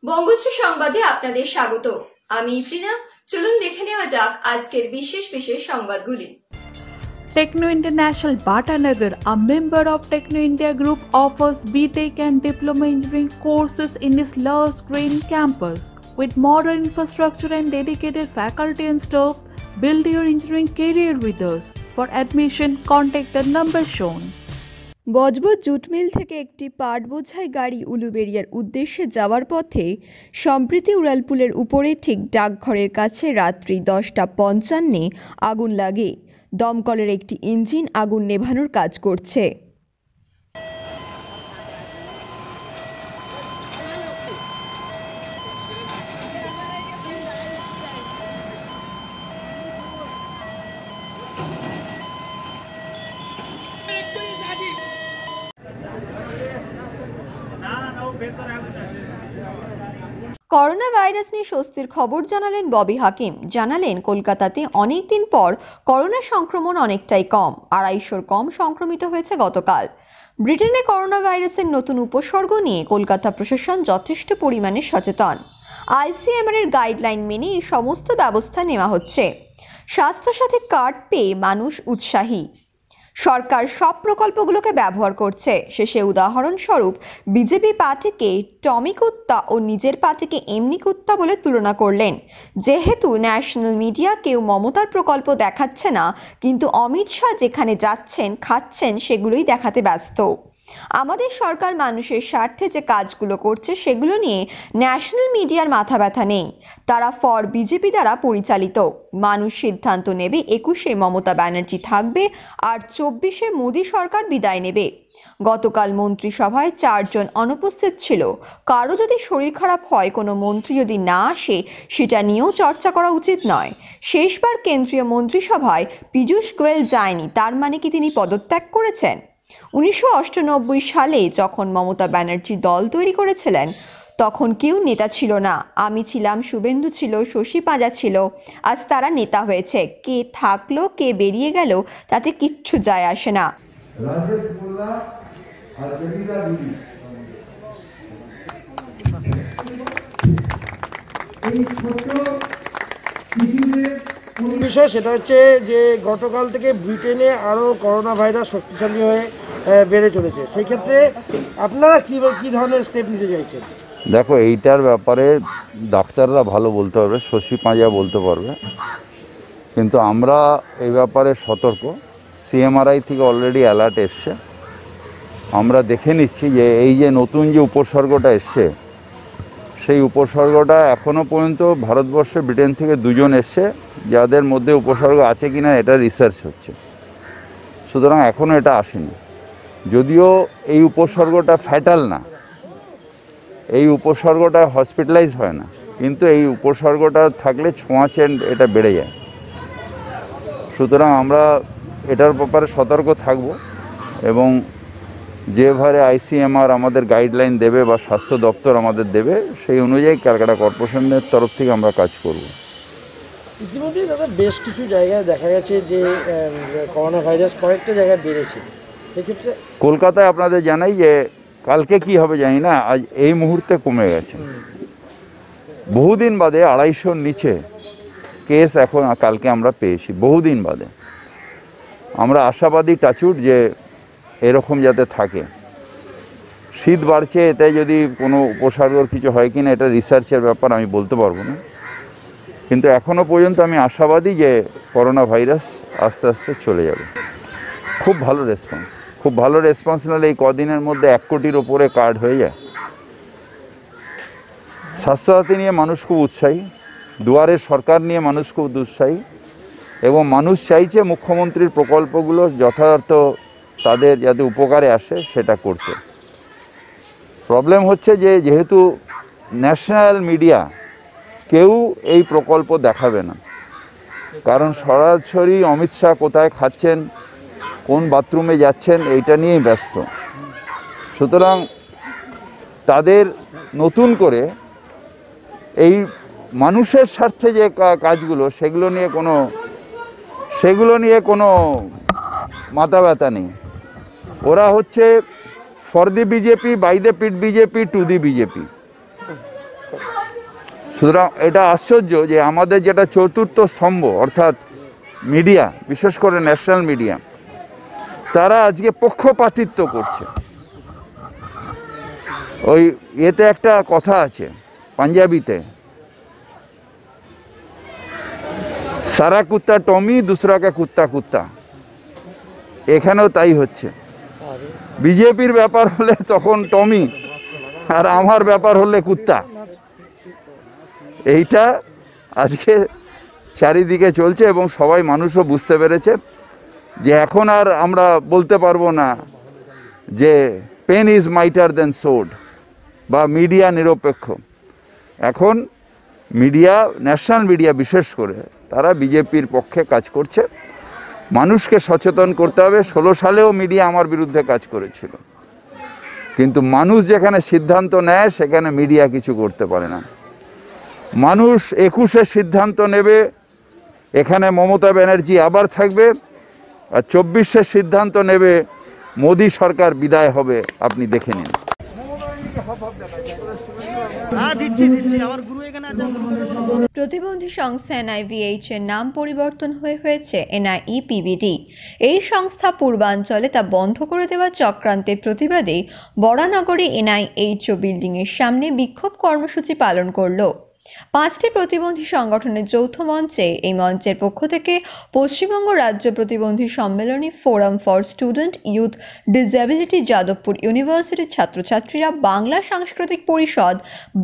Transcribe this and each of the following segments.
বঙ্গশ্রী সংবাদে আপনাদের স্বাগত। আমি ইফরিনা। চলুন দেখে নেওয়া যাক আজকের বিশেষ বিশেষ সংবাদগুলি। Techno International Bhatanagar, a member of Techno India Group, offers BTech and Diploma Engineering courses in its lush green campus. With modern infrastructure and dedicated faculty and staff, build your engineering career with us. For admission, contact the number shown. Budge Budge jute mill থেকে একটি পাট বোঝাই গাড়ি উলুবেড়িয়ার উদ্দেশ্যে যাওয়ার পথে সম্প্রীতি উড়ালপুলের উপরে ঠিক ডাকঘরের কাছে রাত্রি 10:55 আগুন লাগে। দমকলের একটি ইঞ্জিন আগুন নেভানোর কাজ করছে। করোনা ভাইরাস নিয়ে স্বস্তির খবর জানালেন ববি হাকিম। জানালেন, কলকাতাতে অনেকদিন পর করোনা সংক্রমণ অনেকটাই কম, 250 কম সংক্রমিত হয়েছে গতকাল। ব্রিটেনে করোনা ভাইরাসের নতুন উপসর্গ নিয়ে কলকাতা প্রশাসন যথেষ্ট পরিমাণে সচেতন। ICMR এর গাইডলাইন মেনে এই সমস্ত ব্যবস্থা নেওয়া হচ্ছে। স্বাস্থ্যসাথী কার্ড পেয়ে মানুষ উৎসাহী। সরকার সব প্রকল্পগুলোকে ব্যবহার করছে। শেষে উদাহরণস্বরূপ বিজেপি পার্টিকে টমি কুত্তা ও নিজের পার্টিকে এমনি কুত্তা বলে তুলনা করলেন। যেহেতু ন্যাশনাল মিডিয়া কেউ মমতার প্রকল্প দেখাচ্ছে না, কিন্তু অমিত শাহ যেখানে যাচ্ছেন খাচ্ছেন সেগুলোই দেখাতে ব্যস্ত। আমাদের সরকার মানুষের স্বার্থে যে কাজগুলো করছে সেগুলো নিয়ে ন্যাশনাল মিডিয়ার মাথা ব্যথা নেই। তারা ফর বিজেপি দ্বারা পরিচালিত। মানুষ সিদ্ধান্ত নেবে 21-এ মমতা ব্যানার্জি থাকবে আর 24-এ মোদী সরকার বিদায় নেবে। গতকাল মন্ত্রিসভায় 4 জন অনুপস্থিত ছিল। কারো যদি শরীর খারাপ হয়, কোনো মন্ত্রী যদি না আসে, সেটা নিয়েও চর্চা করা উচিত নয়। শেষবার কেন্দ্রীয় মন্ত্রিসভায় পীযূষ গোয়েল যায়নি, তার মানে কি তিনি পদত্যাগ করেছেন? 1998 সালে যখন মমতা ব্যানার্জি দল তৈরি করেছিলেন, তখন কেউ নেতা ছিল না। আমি ছিলাম, শুভেন্দু ছিল, শশী পাঁজা ছিল। আজ তারা নেতা হয়েছে। কে থাকলো কে বেরিয়ে গেল তাতে কিচ্ছু যায় আসে না। বিষয় সেটা হচ্ছে যে গতকাল থেকে ব্রিটেনে আরও করোনা ভাইরাস শক্তিশালী হয়ে বেড়ে চলেছে। সেই ক্ষেত্রে আপনারা কী ধরনের স্টেপ নিতে চাইছেন? দেখো, এইটার ব্যাপারে ডাক্তাররা ভালো বলতে পারবে, শশী পাঁজা বলতে পারবে, কিন্তু আমরা এই ব্যাপারে সতর্ক। CMRI থেকে অলরেডি অ্যালার্ট এসছে। আমরা দেখে নিচ্ছি যে এই যে নতুন যে উপসর্গটা এসছে, সেই উপসর্গটা এখনও পর্যন্ত ভারতবর্ষে ব্রিটেন থেকে 2 জন এসছে, যাদের মধ্যে উপসর্গ আছে কি না এটা রিসার্চ হচ্ছে। সুতরাং এখনও এটা আসেনি। যদিও এই উপসর্গটা ফ্যাটাল না, এই উপসর্গটা হসপিটালাইজ হয় না, কিন্তু এই উপসর্গটা থাকলে ছোঁয়াচে এটা বেড়ে যায়। সুতরাং আমরা এটার ব্যাপারে সতর্ক থাকব এবং যেভাবে ICMR আমাদের গাইডলাইন দেবে বা স্বাস্থ্য দপ্তর আমাদের দেবে, সেই অনুযায়ী ক্যালকাটা কর্পোরেশনের তরফ থেকে আমরা কাজ করব। ইতিমধ্যেই দাদা বেশ কিছু জায়গায় দেখা গেছে যে করোনা ভাইরাস কয়েকটা জায়গায় বেড়েছে। সেক্ষেত্রে কলকাতায় আপনাদের জানাই যে কালকে কি হবে জানি না, আজ এই মুহূর্তে কমে গেছে। বহুদিন বাদে 250-র নিচে কেস এখন কালকে আমরা পেয়েছি, বহুদিন বাদে। আমরা আশাবাদী, টাচউড, যে এরকম যাতে থাকে। শীত বাড়ছে, এতে যদি কোনো উপসর্গর কিছু হয় কিনা এটা রিসার্চের ব্যাপার, আমি বলতে পারবো না। কিন্তু এখনও পর্যন্ত আমি আশাবাদী যে করোনা ভাইরাস আস্তে আস্তে চলে যাবে। খুব ভালো রেসপন্স, খুব ভালো রেসপন্স নাহলে এই কদিনের মধ্যে 1 কোটির ওপরে কার্ড হয়ে যায়। স্বাস্থ্যসাথী নিয়ে মানুষ খুব উৎসাহী, দুয়ারে সরকার নিয়ে মানুষ খুব উৎসাহী, এবং মানুষ চাইছে মুখ্যমন্ত্রীর প্রকল্পগুলো যথার্থ তাদের যাতে উপকারে আসে সেটা করতে। প্রবলেম হচ্ছে যে যেহেতু ন্যাশনাল মিডিয়া কেউ এই প্রকল্প দেখাবে না, কারণ সরাসরি অমিত শাহ কোথায় খাচ্ছেন, কোন বাথরুমে যাচ্ছেন, এইটা নিয়েই ব্যস্ত। সুতরাং তাদের নতুন করে এই মানুষের স্বার্থে যে কাজগুলো সেগুলো নিয়ে কোনো মাথা ব্যথা নেই। ওরা হচ্ছে for the BJP, by the pit BJP, to the BJP. সুতরাং এটা আশ্চর্য যে আমাদের যেটা চতুর্থ স্তম্ভ অর্থাৎ মিডিয়া, বিশেষ করে ন্যাশনাল মিডিয়া, তারা আজকে পক্ষপাতিত্ব করছে। ওই এতে একটা কথা আছে পাঞ্জাবিতে, সারা কুত্তা টমি দুসরা কা কুত্তা কুত্তা, এখানেও তাই হচ্ছে। বিজেপির ব্যাপার হলে তখন টমি, আর আমার ব্যাপার হলে কুত্তা। এইটা আজকে চারিদিকে চলছে এবং সবাই মানুষও বুঝতে পেরেছে যে এখন আর আমরা বলতে পারবো না যে pen is mightier than sword বা মিডিয়া নিরপেক্ষ। এখন মিডিয়া, ন্যাশনাল মিডিয়া বিশেষ করে, তারা বিজেপির পক্ষে কাজ করছে। মানুষকে সচেতন করতে হবে। 16 সালেও মিডিয়া আমার বিরুদ্ধে কাজ করেছিল, কিন্তু মানুষ যেখানে সিদ্ধান্ত নেয় সেখানে মিডিয়া কিছু করতে পারে না। মানুষ 21-এ সিদ্ধান্ত নেবে, এখানে মমতা ব্যানার্জি আবার থাকবে, আর 24-এ সিদ্ধান্ত নেবে মোদী সরকার বিদায় হবে। আপনি দেখে নিন। প্রতিবন্ধী সংস্থা NIVH এর নাম পরিবর্তন হয়েছে NIEPVD। এই সংস্থা পূর্বাঞ্চলে তা বন্ধ করে দেওয়া চক্রান্তের প্রতিবাদে বরানগরে NIHO বিল্ডিং এর সামনে বিক্ষোভ কর্মসূচি পালন করলো 5টি প্রতিবন্ধী সংগঠনের যৌথ মঞ্চে। এই মঞ্চের পক্ষ থেকে পশ্চিমবঙ্গ রাজ্য প্রতিবন্ধী সম্মেলনী, forum for student youth disability, Jadavpur ইউনিভার্সিটির ছাত্রছাত্রীরা, Bangla Sanskritik Parishad,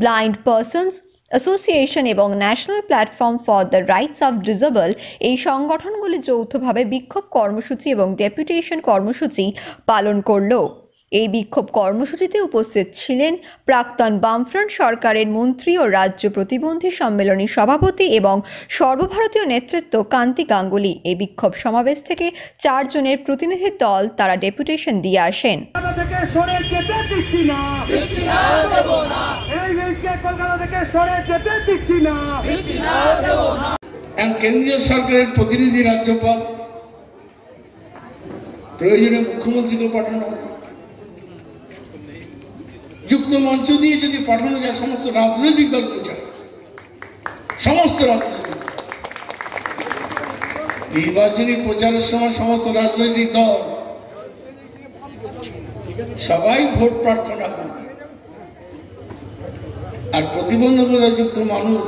blind persons association এবং national platform for the rights of disable, এই সংগঠনগুলি যৌথভাবে বিক্ষোভ কর্মসূচি এবং ডেপুটেশন কর্মসূচি পালন করল। এই বিক্ষোভ কর্মসূচিতে উপস্থিত ছিলেন প্রাক্তন বামফ্রন্ট সরকারের মন্ত্রী ও রাজ্য প্রতিবন্ধী সম্মেলনীর সভাপতি এবং সর্বভারতীয় নেতৃত্ব কান্তি গাঙ্গুলি। এই বিক্ষোভ সমাবেশ থেকে 4 জনের প্রতিনিধি দল তারা ডেপুটেশন দিয়ে আসেন। কেন্দ্রীয় সরকারের প্রতিনিধি রাজ্যপাল, প্রয়োজনে মুখ্যমন্ত্রীকে পাঠানো, যুক্ত মঞ্চ দিয়ে যদি পাঠানো যায়, সমস্ত রাজনৈতিক দলকে চায়, সমস্ত রাজনৈতিক নির্বাচনী প্রচারের সময় সমস্ত রাজনৈতিক দল সবাই ভোট প্রার্থনা করবে। আর প্রতিবন্ধকতা যুক্ত মানুষ,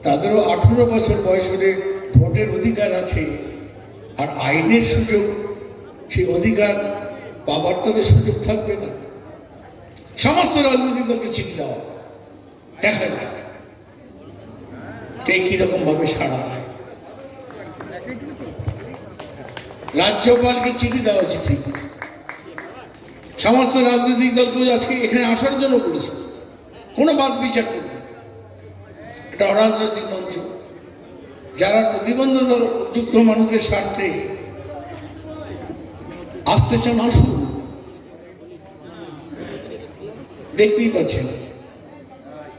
তাদেরও 18 বছর বয়স হলে ভোটের অধিকার আছে, আর আইনের সুযোগ, সেই অধিকার পাবার তাদের সুযোগ থাকবে না। সমস্ত রাজনৈতিক দলকে চিঠি দেওয়া, দেখা যায় কে কিরকম ভাবে সাড়া দেয়। রাজ্যপালকে চিঠি দেওয়া উচিত, সমস্ত রাজনৈতিক দলকে আজকে এখানে আসার জন্য করেছে, কোনো বাদ বিচার করবে। এটা অরাজনৈতিক মঞ্চ, যারা প্রতিবন্ধকতা যুক্ত মানুষের স্বার্থে আসতে চান আসুন। দেখতেই পাচ্ছেন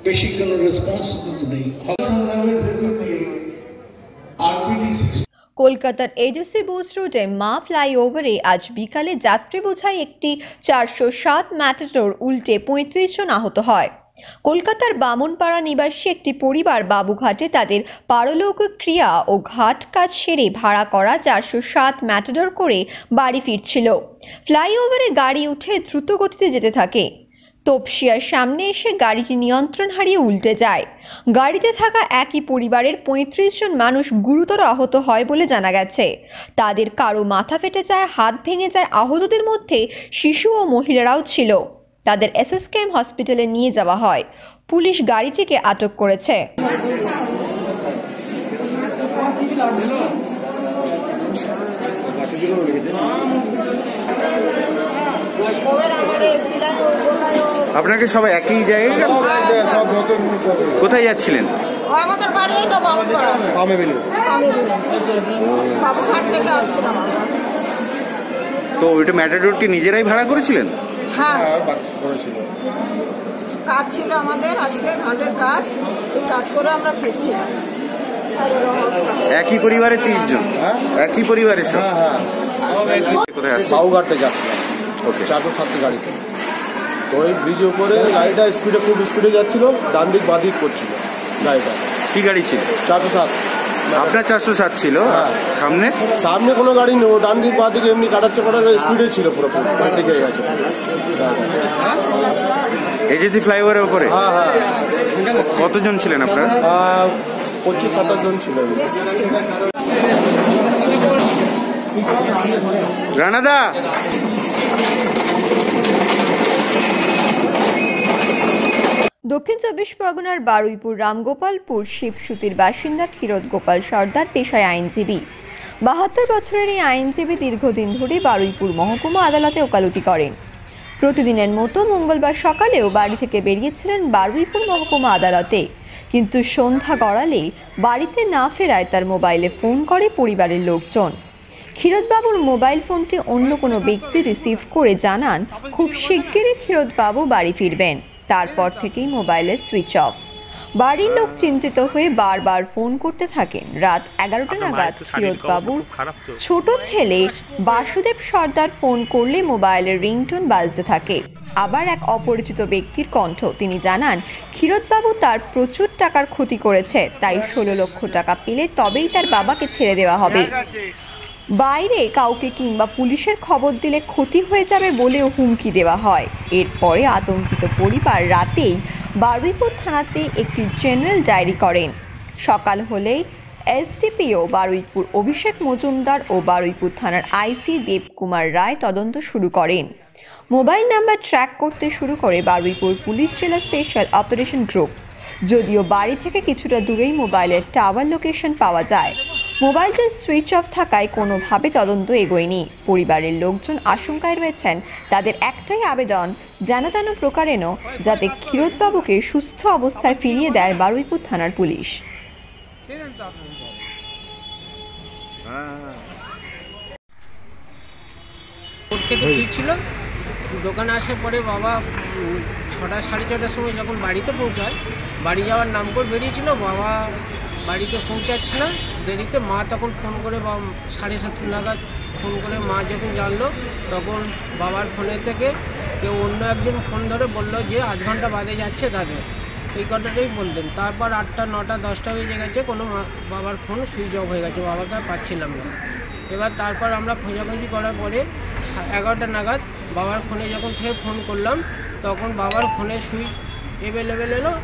বেশি কোনো রেসপন্স কিন্তু নেই। সংগ্রামের ভেতর দিয়ে RPD কলকাতার এজেসি বোস রোডে মা ফ্লাইওভারে আজ বিকালে যাত্রী বোঝাই একটি 407 ম্যাটাডোর উল্টে 35 জন আহত হয়। কলকাতার বামনপাড়া নিবাসী একটি পরিবার বাবুঘাটে তাদের পারলৌকিক ক্রিয়া ও ঘাট কাজ সেরে ভাড়া করা 407 ম্যাটাডোর করে বাড়ি ফিরছিল। ফ্লাইওভারে গাড়ি উঠে দ্রুত গতিতে যেতে থাকে। তপসিয়ার সামনে এসে গাড়িটি নিয়ন্ত্রণ হারিয়ে উল্টে যায়। গাড়িতে থাকা একই পরিবারের 35 জন মানুষ গুরুতর আহত হয় বলে জানা গেছে। তাদের কারো মাথা ফেটে যায়, হাত ভেঙে যায়। আহতদের মধ্যে শিশু ও মহিলারাও ছিল। তাদের SSKM হসপিটালে নিয়ে যাওয়া হয়। পুলিশ গাড়িটিকে আটক করেছে। আপনাকে সবাই একই জায়গায় কোথায় যাচ্ছিলেন? আমাদের বাড়ি তো বাবুঘাট থেকে আসছিলাম। তো ওইটা ম্যাটাডোর কি নিজেরাই ভাড়া করেছিলেন? হ্যাঁ, কাজ ছিল আমাদের আজকে, ঘাটের কাজ। ওই কাজ করে আমরা ফিরছিলাম। একই পরিবারের 30 জন? একই পরিবারের সব? কোথায় আসছে? বাবুঘাট থেকে আসছিলাম। ওকে, 407 গাড়িতে। তো ওই ব্রিজের উপরে গাড়িটা খুব স্পিডে যাচ্ছিল, ডান দিক বাঁ দিক করছিল। গাড়িটা। কি গাড়ি ছিল? 407। আপনার 407 ছিল? সামনে সামনে কোনো গাড়ি নেই, ও ডান দিক বাঁ দিকে এমনি কাটাচ্ছে স্পিডে ছিল, পুরো দিকে গেছে। এজেসি ফ্লাইওভারের উপরে? হ্যাঁ হ্যাঁ। কতজন ছিলেন আপনারা? 25-27 জন ছিল। রানাদা দক্ষিণ 24 পরগনার বারুইপুর রামগোপালপুর শিবসুতির বাসিন্দা ক্ষীরোদ গোপাল সর্দার পেশায় আইনজীবী। 72 বছরের এই আইনজীবী দীর্ঘদিন ধরে বারুইপুর মহকুমা আদালতে ওকালতি করেন। প্রতিদিনের মতো মঙ্গলবার সকালেও বাড়ি থেকে বেরিয়েছিলেন বারুইপুর মহকুমা আদালতে, কিন্তু সন্ধ্যা গড়ালে বাড়িতে না ফেরায় তার মোবাইলে ফোন করে পরিবারের লোকজন। ক্ষীরোদবাবুর মোবাইল ফোনটি অন্য কোনো ব্যক্তি রিসিভ করে জানান খুব শিগগিরই ক্ষীরোদবাবু বাড়ি ফিরবেন। তারপর থেকেই মোবাইলের সুইচ অফ। বাড়ির লোক চিন্তিত হয়ে বারবার ফোন করতে থাকেন। রাত 11টা নাগাদ ক্ষীরোদবাবুর ছোট ছেলে বাসুদেব সর্দার ফোন করলে মোবাইলের রিংটোন বাজতে থাকে। আবার এক অপরিচিত ব্যক্তির কণ্ঠ। তিনি জানান ক্ষীরোদবাবু তার প্রচুর টাকার ক্ষতি করেছে, তাই 16 লক্ষ টাকা পেলে তবেই তার বাবাকে ছেড়ে দেওয়া হবে। বাইরে কাউকে কিংবা পুলিশের খবর দিলে ক্ষতি হয়ে যাবে বলেও হুমকি দেওয়া হয়। এরপরে আতঙ্কিত পরিবার রাতেই বারুইপুর থানাতে একটি জেনারেল ডায়েরি করেন। সকাল হলেই এসডিপিও বারুইপুর অভিষেক মজুমদার ও বারুইপুর থানার আইসি দেবকুমার রায় তদন্ত শুরু করেন। মোবাইল নাম্বার ট্র্যাক করতে শুরু করে বারুইপুর পুলিশ জেলা স্পেশাল অপারেশন গ্রুপ। যদিও বাড়ি থেকে কিছুটা দূরেই মোবাইলের টাওয়ার লোকেশন পাওয়া যায়, মোবাইলটা সুইচ অফ থাকায় কোনোভাবে তদন্ত এগোয়নি। পরিবারের লোকজন আশঙ্কায় রয়েছেন। তাদের একটাই আবেদন, যেন তেন প্রকারেণ যাতে ক্ষীরোদবাবুকে সুস্থ অবস্থায় ফিরিয়ে দেয় বারুইপুর থানার পুলিশ। থেকে ফিরছিল, দোকানে আসার পরে বাবা 6টা সাড়ে 6টার সময় যখন বাড়িতে পৌঁছায়, বাড়ি যাওয়ার নাম করে বেরিয়েছিল, বাবা বাড়িতে পৌঁছাচ্ছে না, দেরিতে মা তখন ফোন করে 7:30 নাগাদ ফোন করে মা যখন জানলো, তখন বাবার ফোনের থেকে কেউ অন্য একজন ফোন ধরে বললো যে 8 ঘন্টা বাদে যাচ্ছে তাদের, এই কথাটাই বলতেন। তারপর 8টা 9টা 10টা বেজে গেছে, কোনো বাবার ফোন সুইচ অফ হয়ে গেছে, বাবাকে আর পাচ্ছিলাম না। এবার তারপর আমরা খোঁজাখুঁজি করার পরে 11টা নাগাদ বাবার ফোনে যখন ফের ফোন করলাম, তখন বাবার ফোনে সুইচ অ্যাভেলেবেল এলো।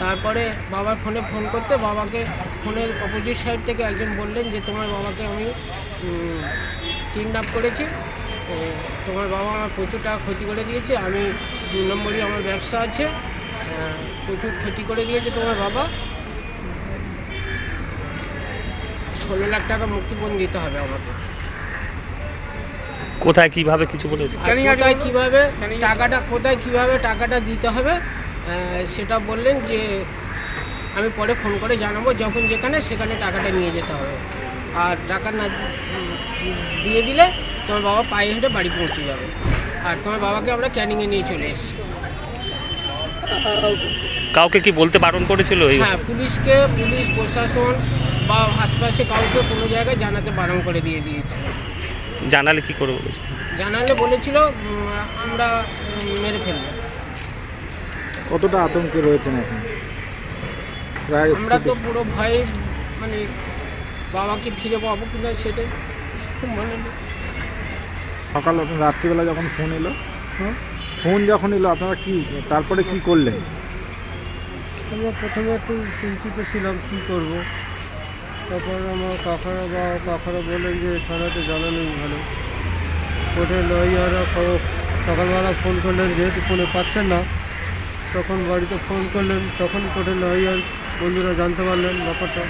তারপরে বাবার ফোনে ফোন করতে বাবাকে ফোনের অপোজিট সাইড থেকে একজন বললেন যে তোমার বাবাকে আমি কিডন্যাপ করেছি, তোমার বাবা আমার প্রচুর টাকা ক্ষতি করে দিয়েছে, আমি 2 নম্বরই আমার ব্যবসা আছে, প্রচুর ক্ষতি করে দিয়েছে তোমার বাবা, 16 লাখ টাকা মুক্তিপণ দিতে হবে আমাকে। কোথায় কিভাবে কিছু বলেছে? কোথায় কিভাবে টাকাটা দিতে হবে সেটা বললেন যে আমি পরে ফোন করে জানাবো, যখন যেখানে সেখানে টাকাটা নিয়ে যেতে হবে, আর টাকা না দিয়ে দিলে তোমার বাবা পায়ে হেঁটে বাড়ি পৌঁছে যাবে, আর তোমার বাবাকে আমরা ক্যানিংয়ে নিয়ে চলে এসেছি। কাউকে কি বলতে বারণ করেছিল? হ্যাঁ, পুলিশ প্রশাসন বা আশপাশে কাউকে কোনো জায়গায় জানাতে বারণ করে দিয়েছে। জানালে কি করে বলেছিল? জানালে বলেছিল আমরা মেরে ফেলব। কতটা আতঙ্কে রয়েছেন এখন? আমরা তো পুরো ভয়ে, মানে বাবাকে ফিরে পাবো কিনা সেটাই মনে নেই। সকাল রাত্রিবেলা যখন ফোন এলো, আপনারা কি তারপরে কি করলেন? আমরা প্রথমে একটু চিন্তিত ছিলাম কী করব, তারপর আমার কাকারা বললেন যে থানাতে জানানোই ভালো। কোর্টের লয়াররা সকালবেলা ফোন করলেন, যেহেতু ফোনে পাচ্ছেন না, তখন বাড়িতে ফোন করলেন, তখন কোর্টের লয়ার বন্ধুরা জানতে পারলেন ব্যাপারটা,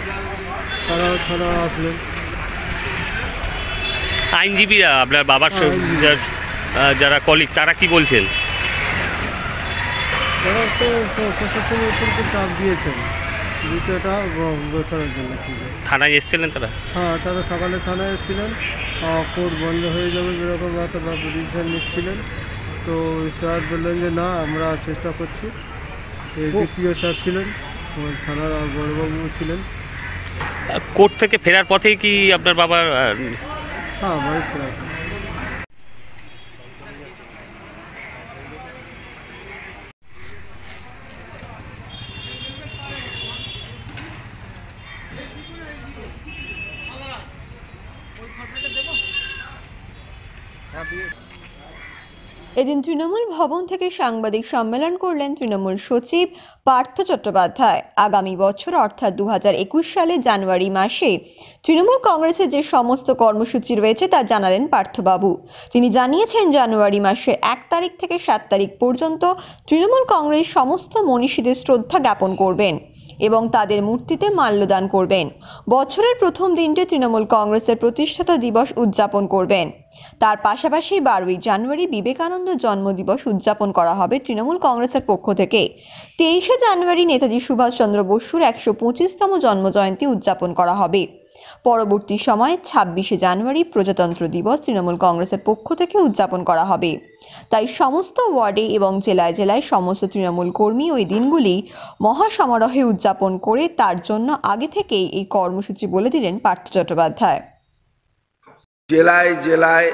তারাও থানা আসলেন। আইনজীবীরা আপনার বাবার যারা কলিগ তারা কি বলছেন? তারা তো প্রশাসনের উপরকে চাপ দিয়েছেন দ্বিতীয়টা বেতনের জন্য। থানায় এসেছিলেন তারা? হ্যাঁ, তারা সকালে থানায় এসেছিলেন, কোর্ট বন্ধ হয়ে যাবে এরকম একটা ডিসিশন নিচ্ছিলেন। তো স্যার বললেন যে না, আমরা চেষ্টা করছি। দ্বিতীয় স্যার ছিলেন, থানার বড়বাবু ছিলেন। কোর্ট থেকে ফেরার পথেই কি আপনার বাবার? হ্যাঁ, বাড়ি ফেরার। এদিন তৃণমূল ভবন থেকে সাংবাদিক সম্মেলন করলেন তৃণমূল সচিব পার্থ চট্টোপাধ্যায়। আগামী বছর অর্থাৎ 2021 সালে জানুয়ারি মাসে তৃণমূল কংগ্রেসের যে সমস্ত কর্মসূচি রয়েছে তা জানালেন পার্থবাবু। তিনি জানিয়েছেন জানুয়ারি মাসের 1 তারিখ থেকে 7 তারিখ পর্যন্ত তৃণমূল কংগ্রেস সমস্ত মনীষীদের শ্রদ্ধা জ্ঞাপন করবেন এবং তাদের মূর্তিতে মাল্যদান করবেন। বছরের প্রথম দিনটি তৃণমূল কংগ্রেসের প্রতিষ্ঠাতা দিবস উদযাপন করবেন। তার পাশাপাশি 12ই জানুয়ারি বিবেকানন্দ জন্মদিবস উদযাপন করা হবে তৃণমূল কংগ্রেসের পক্ষ থেকে। 23শে জানুয়ারি নেতাজি সুভাষচন্দ্র বসুর 125তম জন্মজয়ন্তী উদযাপন করা হবে। পরবর্তী সময়ে 26শে জানুয়ারি প্রজাতন্ত্র দিবস তৃণমূল কংগ্রেসের পক্ষ থেকে উদযাপন করা হবে। তাই সমস্ত ওয়ার্ডে এবং জেলায় জেলায় সমস্ত তৃণমূল কর্মী ওই দিনগুলি মহাসমারোহে উদযাপন করে তার জন্য আগে থেকেই এই কর্মসূচি বলে দিলেন পার্থ চট্টোপাধ্যায়। জেলায় জেলায়,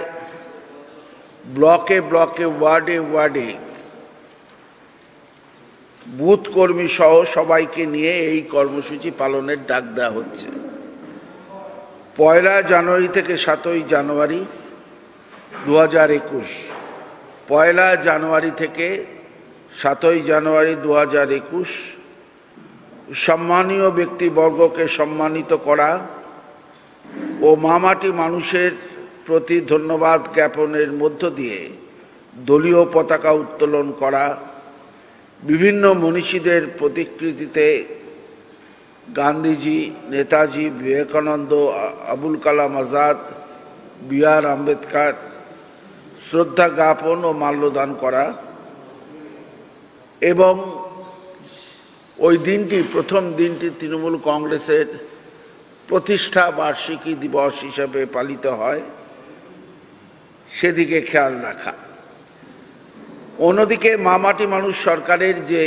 ব্লকে ব্লকে, ওয়ার্ডে ওয়ার্ডে বুথ কর্মী সহ সবাইকে নিয়ে এই কর্মসূচি পালনের ডাক দেওয়া হচ্ছে। 1 জানুয়ারি থেকে 7 জানুয়ারি 2021, 1 জানুয়ারি থেকে 7 জানুয়ারি 2021 সম্মানীয় ব্যক্তিবর্গকে সম্মানিত করা ও মামাটি মানুষের প্রতি ধন্যবাদ জ্ঞাপনের মধ্য দিয়ে দলীয় পতাকা উত্তোলন করা, বিভিন্ন মনীষীদের প্রতিকৃতিতে গান্ধীজি, নেতাজি, বিবেকানন্দ, আবুল কালাম আজাদ, বি.আর. আম্বেদকর শ্রদ্ধা জ্ঞাপন ও মাল্যদান করা এবং ওই দিনটি, প্রথম দিনটি তৃণমূল কংগ্রেসের প্রতিষ্ঠা বার্ষিকী দিবস হিসেবে পালিত হয়, সেদিকে খেয়াল রাখা। অন্যদিকে মামাটি মানুষ সরকারের যে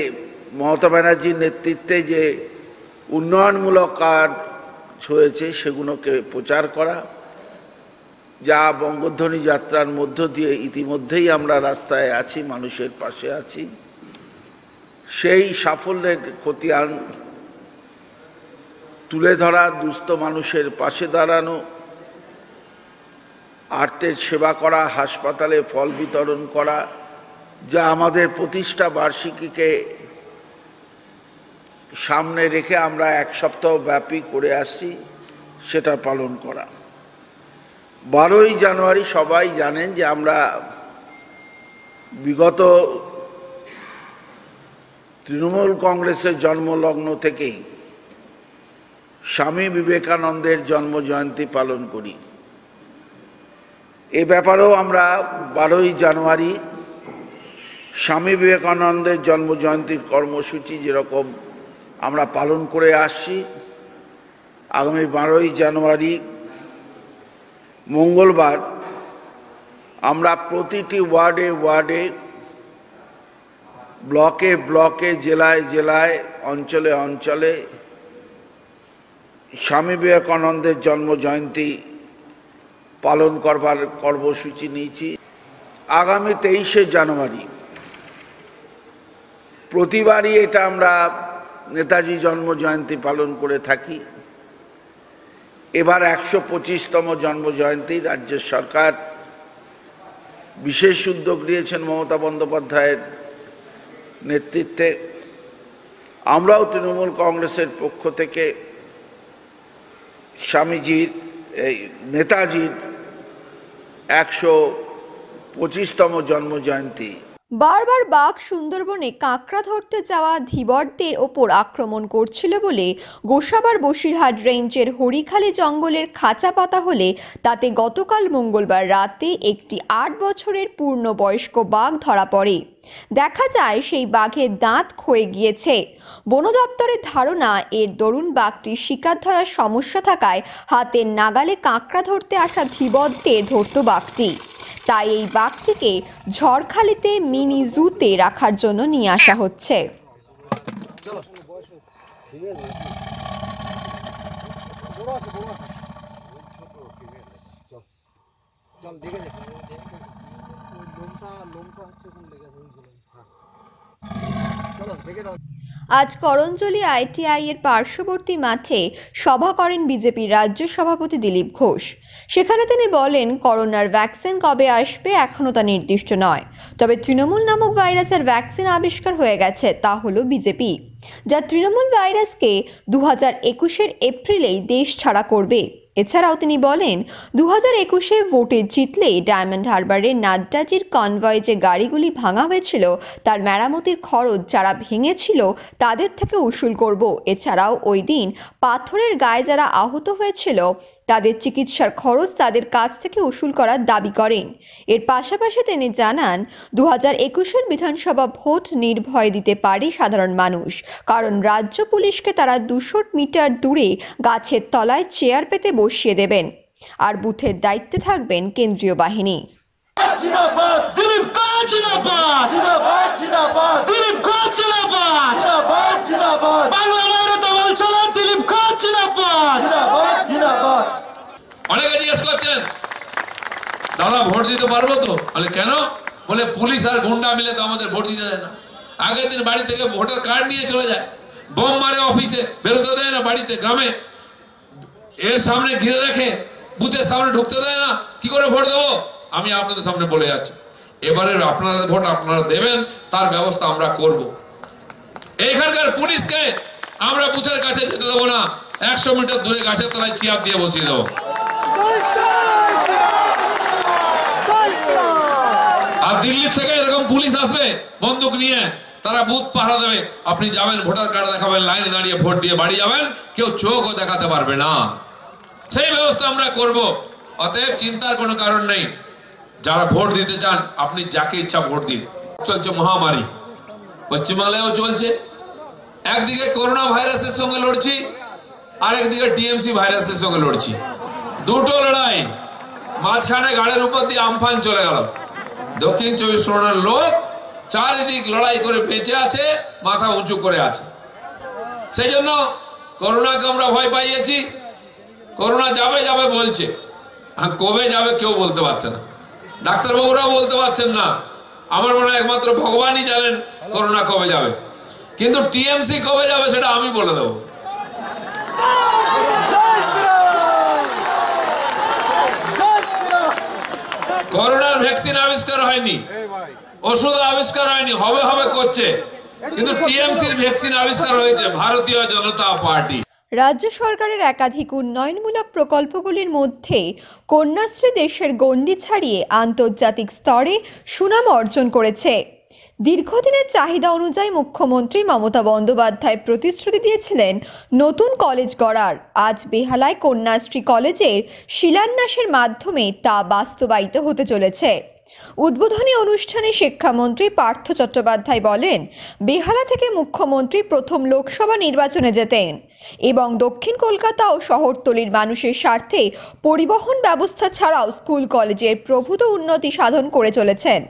মমতা ব্যানার্জির নেতৃত্বে যে উন্নয়নমূলক কাজ হয়েছে সেগুলোকে প্রচার করা, যা বঙ্গধ্বনি যাত্রার মধ্য দিয়ে ইতিমধ্যেই আমরা রাস্তায় আছি, মানুষের পাশে আছি, সেই সাফল্যের খতিয়ান তুলে ধরা, দুস্থ মানুষের পাশে দাঁড়ানো, আর্তের সেবা করা, হাসপাতালে ফল বিতরণ করা, যা আমাদের প্রতিষ্ঠা বার্ষিকীকে সামনে রেখে আমরা 1 সপ্তাহ ব্যাপী করে আসছি, সেটা পালন করা। 12ই জানুয়ারি সবাই জানেন যে আমরা বিগত তৃণমূল কংগ্রেসের জন্মলগ্ন থেকেই স্বামী বিবেকানন্দের জন্মজয়ন্তী পালন করি। এ ব্যাপারেও আমরা 12ই জানুয়ারি স্বামী বিবেকানন্দের জন্মজয়ন্তীর কর্মসূচি যেরকম আমরা পালন করে আসছি, আগামী 12ই জানুয়ারি মঙ্গলবার আমরা প্রতিটি ওয়ার্ডে ওয়ার্ডে, ব্লকে ব্লকে, জেলায় জেলায়, অঞ্চলে অঞ্চলে স্বামী বিবেকানন্দের জন্মজয়ন্তী পালন করবার কর্মসূচি নিয়েছি। আগামী 23শে জানুয়ারি প্রতিবারই এটা আমরা নেতাজি জন্মজয়ন্তী পালন করে থাকি। এবার 125তম জন্মজয়ন্তী রাজ্য সরকার বিশেষ উদ্যোগ নিয়েছেন মমতা বন্দ্যোপাধ্যায়ের নেতৃত্বে। আমরাও তৃণমূল কংগ্রেসের পক্ষ থেকে স্বামীজির, নেতাজির 125তম জন্মজয়ন্তী। বারবার বাঘ সুন্দরবনে কাঁকড়া ধরতে যাওয়া ধীবরদের ওপর আক্রমণ করছিল বলে গোসাবার বসিরহাট রেঞ্জের হরিখালি জঙ্গলের খাঁচা পাতা হলে তাতে গতকাল মঙ্গলবার রাতে একটি 8 বছরের পূর্ণবয়স্ক বাঘ ধরা পড়ে। দেখা যায় সেই বাঘের দাঁত ক্ষয়ে গিয়েছে। বন দপ্তরের ধারণা, এর দরুন বাঘটির শিকার ধরার সমস্যা থাকায় হাতের নাগালে কাঁকড়া ধরতে আসা ধীবরদের ধরত বাঘটি। তাই এই বাঘটিকে ঝড়খালিতে মিনি জুতে রাখার জন্য নিয়ে আসা হচ্ছে। আজ করঞ্জলি ITI এর পার্শ্ববর্তী মাঠে সভা করেন বিজেপির রাজ্য সভাপতি দিলীপ ঘোষ। সেখানে তিনি বলেন, করোনার ভ্যাকসিন কবে আসবে এখনও তা নির্দিষ্ট নয়, তবে তৃণমূল নামক ভাইরাসের ভ্যাকসিন আবিষ্কার হয়ে গেছে, তা হলো বিজেপি, যা তৃণমূল ভাইরাসকে 2021 এপ্রিলেই দেশ ছাড়া করবে। এছাড়াও তিনি বলেন, 2021-এ ভোটে জিতলে ডায়মন্ড হারবারের নাড্ডাজির কনভয় যে গাড়িগুলি ভাঙা হয়েছিল তার মেরামতির খরচ যারা ভেঙেছিল তাদের থেকে উসুল করব। এছাড়াও ওই দিন পাথরের গায়ে যারা আহত হয়েছিল তাদের চিকিৎসার খরচ তাদের কাছ থেকে উসুল করার দাবি করেন। এর পাশাপাশি তিনি জানান, 2021-এর বিধানসভা ভোট নির্ভয়ে দিতে পারে সাধারণ মানুষ, কারণ রাজ্য পুলিশকে তারা 200 মিটার দূরে গাছের তলায় চেয়ার পেতে বসিয়ে দেবেন, আর বুথের দায়িত্বে থাকবেন কেন্দ্রীয় বাহিনী। অনেকে জিজ্ঞেস করছেন, দাদা ভোট দিতে পারবো তো? বলে কেন? বলে পুলিশ আর গুন্ডা মিলে তো আমাদের ভোট দিতে দেয় না। আগের দিন বাড়ি থেকে ভোটার কার্ড নিয়ে চলে যায়, বোম মারে, অফিসে বেরোতে দেয় না, বাড়িতে গ্রামে এর সামনে ঘিরে রাখে, বুথের সামনে ঢুকতে দেয় না। কি করে ভোট দেবো? আমি আপনাদের সামনে বলে যাচ্ছি, এবারে আপনাদের ভোট আপনারা দেবেন, তার ব্যবস্থা আমরা করব। এইখানকার পুলিশকে আমরা বুথের কাছে যেতে দেবো না, 100 মিটার দূরে গাছের তলায় চেয়ার দিয়ে বসিয়ে দেবো। আর দিল্লি থেকে এরকম পুলিশ আসবে বন্দুক নিয়ে, তারা বুথ পাহারা দেবে। আপনি যাবেন, ভোটার কার্ড দেখাবেন, লাইনে দাঁড়িয়ে ভোট দিয়ে বাড়ি যাবেন, কেউ চোখও দেখাতে পারবে না। সেই ব্যবস্থা আমরা করব। অতএব চিন্তার কোনো কারণ নেই। যারা ভোট দিতে চান, আপনি যাকে ইচ্ছা ভোট দিন। চলছে মহামারী, পশ্চিমবাংলায়ও চলছে। একদিকে করোনা ভাইরাসের সঙ্গে লড়ছি, আরেকদিকে টিএমসি ভাইরাসের সঙ্গে লড়ছি। দুটো লড়াই, মাঝখানে গাড়ির উপর দিয়ে আমফান চলে গেল। দক্ষিণ 24 পরগনার লোক চারিদিক লড়াই করে বেঁচে আছে, মাথা উঁচু করে আছে। সেই জন্য করোনাকে আমরা ভয় পাইয়েছি। করোনা যাবে যাবে বলছে, কবে যাবে কেউ বলতে পারছে না, ডাক্তারবাবুরাও বলতে পারছেন না। আমার মনে হয় একমাত্র ভগবানই জানেন করোনা কবে যাবে, কিন্তু টিএমসি কবে যাবে সেটা আমি বলে দেবো। করোনার ভ্যাকসিন আবিষ্কার হয়নি, ওষুধ আবিষ্কার হয়নি, হবে হবে করছে, কিন্তু টিএমসির ভ্যাকসিন আবিষ্কার হয়েছে ভারতীয় জনতা পার্টি। রাজ্য সরকারের একাধিক উন্নয়নমূলক প্রকল্পগুলির মধ্যে কন্যাশ্রী দেশের গণ্ডি ছাড়িয়ে আন্তর্জাতিক স্তরে সুনাম অর্জন করেছে। দীর্ঘদিনের চাহিদা অনুযায়ী মুখ্যমন্ত্রী মমতা বন্দ্যোপাধ্যায় প্রতিশ্রুতি দিয়েছিলেন নতুন কলেজ গড়ার। আজ বেহালায় কন্যাশ্রী কলেজের শিলান্যাসের মাধ্যমে তা বাস্তবায়িত হতে চলেছে। উদ্বোধনী অনুষ্ঠানে শিক্ষামন্ত্রী পার্থ চট্টোপাধ্যায় বলেন, বেহালা থেকে মুখ্যমন্ত্রী প্রথম লোকসভা নির্বাচনে যেতেন এবং দক্ষিণ কলকাতা ও শহরতলির মানুষের স্বার্থে পরিবহন ব্যবস্থা ছাড়াও স্কুল কলেজের প্রভূত উন্নতি সাধন করে চলেছেন।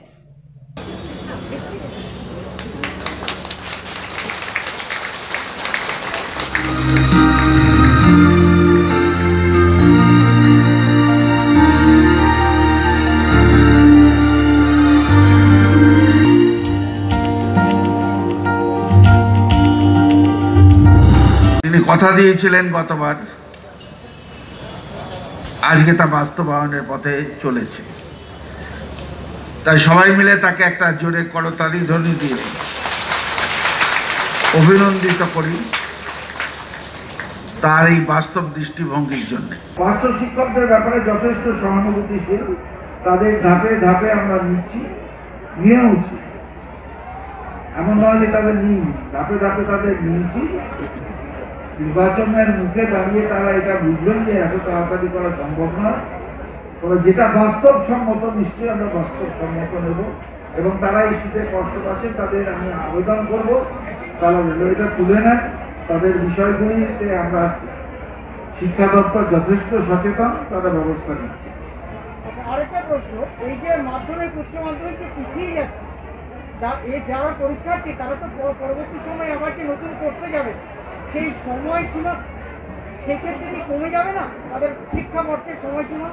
তিনি কথা দিয়েছিলেন গতবার, আজকে তা বাস্তবায়নের পথে চলেছে। তাই সবাই মিলে তাকে একটা জোরে করতালি ধ্বনি দিয়ে অভিনন্দিত করি তার এই বাস্তব দৃষ্টিভঙ্গির জন্য। পার্শ্ব শিক্ষকদের ব্যাপারে যথেষ্ট সহানুভূতিশীল, তাদের ধাপে ধাপে আমরা নিয়ে উচিত, এমন নয় যে তাদের নিই, ধাপে ধাপে তাদের নিয়েছি। নির্বাচনের মুখে দাঁড়িয়ে তারা এটা বুঝবেন যে এত তাড়াতাড়ি করা সম্ভব নয়, তবে যেটা বাস্তবসম্মত নিশ্চয়ই আমরা বাস্তবসম্মত নেব। এবং তারা ইস্যুতে কষ্ট পাচ্ছে, তাদের আমি আবেদন করব তারা এটা তুলে নেন। তাদের বিষয়গুলিতে আমরা শিক্ষা দপ্তর যথেষ্ট সচেতন, তারা ব্যবস্থা নিচ্ছে। আরেকটা প্রশ্ন, এই যে মাধ্যমিক উচ্চ মাধ্যমিক পিছিয়ে যাচ্ছে, যারা পরীক্ষার্থী তারা তো পরবর্তী সময় আবার কি নতুন কোর্সে যাবে, সেই সময়সীমা সেক্ষেত্রে কি কমে যাবে না তাদের শিক্ষাবর্ষের সময়সীমা?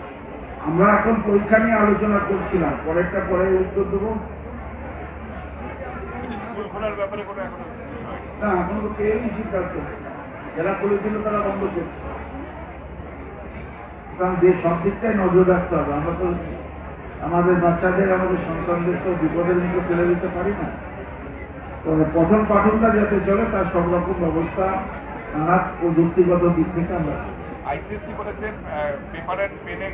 আমরা এখন পরীক্ষা নিয়ে আলোচনা করছিলাম, পরেরটা পরে উত্তর দেবো। স্কুল খোলার ব্যাপারে কোনো না এখন তো কেউই সিদ্ধান্ত যারা করেছিল তারা বন্ধ করছে, কারণ সব দিকটাই নজর রাখতে হবে। আমরা তো আমাদের বাচ্চাদের আমাদের সন্তানদের তো বিপদের মুখে ফেলে দিতে পারি না। তো পঠন পাঠনটা যাতে চলে তার সব রকম ব্যবস্থা নানা প্রযুক্তিগত দিক থেকে আমরা আইসিএসসি বলেছেন পেপার এন্ড পেনে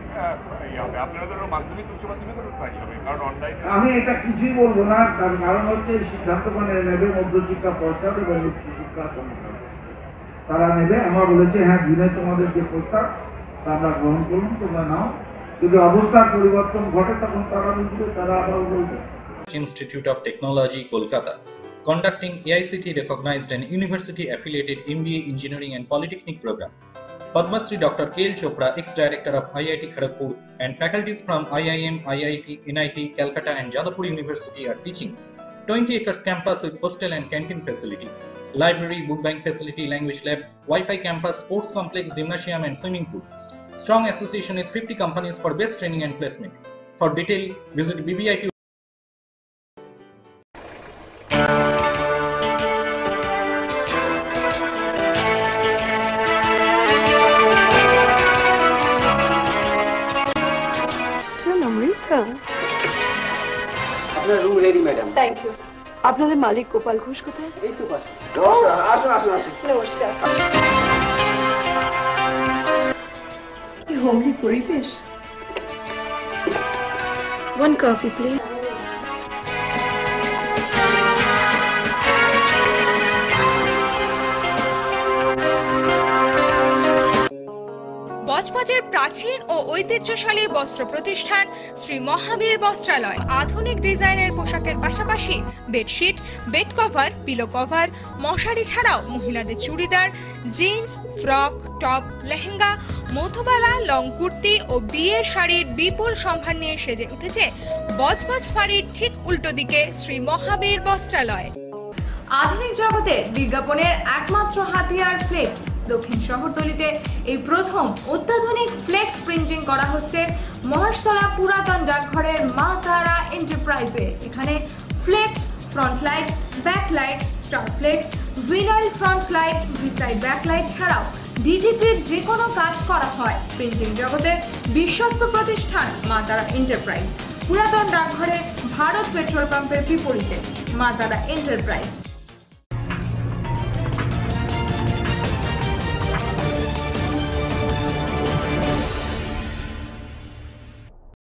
হবে, আপনাদেরও মাধ্যমিক উচ্চ মাধ্যমিকেরও তাই হবে, কারণ অনলাইন। আমি এটা কিছুই বলবো না, তার কারণ হচ্ছে এই সিদ্ধান্ত মানে নেবে মধ্যশিক্ষা পর্ষদ এবং উচ্চশিক্ষা সংসদ, তারা নেবে। আমরা বলেছি হ্যাঁ জুনে তোমাদের যে প্রস্তাব তা আমরা গ্রহণ করুন, তোমরা নাও, যদি অবস্থার পরিবর্তন ঘটে তখন তারা বুঝবে, তারা আবার বলবে। Institute of Technology, Kolkata, conducting AICT recognized and university affiliated MBA Engineering and Polytechnic program. Padma Shri Dr. K.L. Chopra, ex-director of IIT Kharagpur, and faculties from IIM, IIT, NIT, Calcutta and Jadavpur University are teaching. 20 acres campus with hostel and canteen facility, library, book bank facility, language lab, Wi-Fi campus, sports complex, gymnasium and swimming pool. Strong association with 50 companies for best training and placement. For detail, visit BBIT. আপনার room ready madam. Thank you. আপনাদের মালিক গোপাল ঘোষ কোথায়? এই তো পাশে। আসুন আসুন আসুন। নমস্কার। কি হোমলি পরিবেশ। One coffee, please. বজবজের প্রাচীন ও ঐতিহ্যশালী বস্ত্র প্রতিষ্ঠান শ্রী মহাবীর বস্ত্রালয় আধুনিক ডিজাইনের পোশাকের পাশাপাশি bedsheet, bed cover, pillow cover, মশারি ছাড়াও মহিলাদের churidar, jeans, frock, top, lehenga, Madhubala, long kurti ও বিয়ের শাড়ির বিপুল সম্ভার নিয়ে সেজে উঠেছে বজবজ ফাঁড়ির ঠিক উল্টো দিকে শ্রী মহাবীর বস্ত্রালয়। আধুনিক জগতে বিজ্ঞাপনের একমাত্র হাতিয়ার ফ্লেক্স। দক্ষিণ শহরতলিতে এই প্রথম অত্যাধুনিক ফ্লেক্স প্রিন্টিং করা হচ্ছে মহেশতলা পুরাতন ডাকঘরের মা তারা এন্টারপ্রাইজে। এখানে flex, front light, back light, star flex, vinyl front light, ভিসাইড ব্যাক লাইট ছাড়াও ডিটিপির যে কোনো কাজ করা হয়। প্রিন্টিং জগতে বিশ্বস্ত প্রতিষ্ঠান মা তারা এন্টারপ্রাইজ। পুরাতন ডাকঘরে ভারত পেট্রোল পাম্পের বিপরীতে মা তারা এন্টারপ্রাইজ।